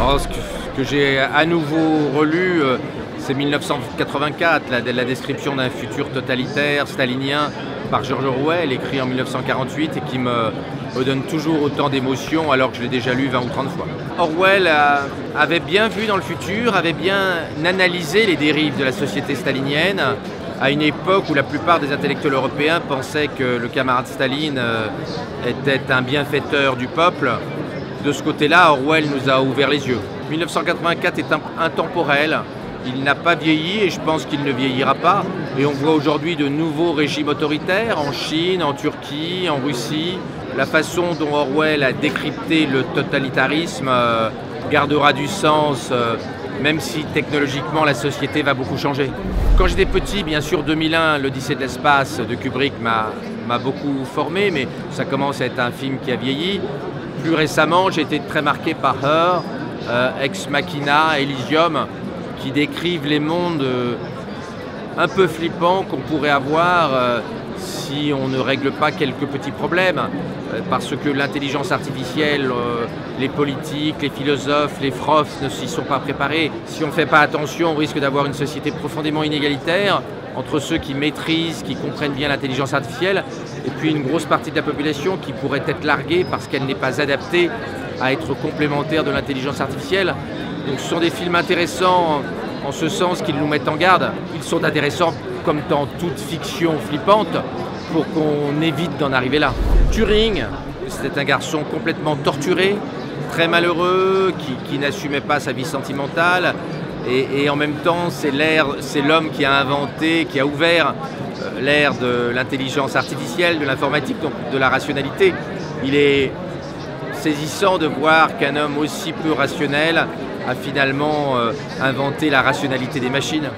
Alors, ce que j'ai à nouveau relu, c'est 1984, la description d'un futur totalitaire, stalinien, par George Orwell, écrit en 1948 et qui me donne toujours autant d'émotions alors que je l'ai déjà lu 20 ou 30 fois. Orwell avait bien vu dans le futur, avait bien analysé les dérives de la société stalinienne, à une époque où la plupart des intellectuels européens pensaient que le camarade Staline était un bienfaiteur du peuple. De ce côté-là, Orwell nous a ouvert les yeux. 1984 est intemporel, il n'a pas vieilli et je pense qu'il ne vieillira pas. Et on voit aujourd'hui de nouveaux régimes autoritaires en Chine, en Turquie, en Russie. La façon dont Orwell a décrypté le totalitarisme gardera du sens, même si technologiquement la société va beaucoup changer. Quand j'étais petit, bien sûr, 2001, l'Odyssée de l'espace de Kubrick m'a beaucoup formé, mais ça commence à être un film qui a vieilli. Plus récemment, j'ai été très marqué par Her, Ex Machina, Elysium, qui décrivent les mondes un peu flippants qu'on pourrait avoir si on ne règle pas quelques petits problèmes. Parce que l'intelligence artificielle, les politiques, les philosophes, les profs ne s'y sont pas préparés. Si on ne fait pas attention, on risque d'avoir une société profondément inégalitaire entre ceux qui maîtrisent, qui comprennent bien l'intelligence artificielle, et puis une grosse partie de la population qui pourrait être larguée parce qu'elle n'est pas adaptée à être complémentaire de l'intelligence artificielle. Donc ce sont des films intéressants en ce sens qu'ils nous mettent en garde. Ils sont intéressants comme dans toute fiction flippante pour qu'on évite d'en arriver là. Turing, c'était un garçon complètement torturé, très malheureux, qui n'assumait pas sa vie sentimentale. Et en même temps, c'est l'homme qui a inventé, qui a ouvert l'ère de l'intelligence artificielle, de l'informatique, donc de la rationalité. Il est saisissant de voir qu'un homme aussi peu rationnel a finalement inventé la rationalité des machines.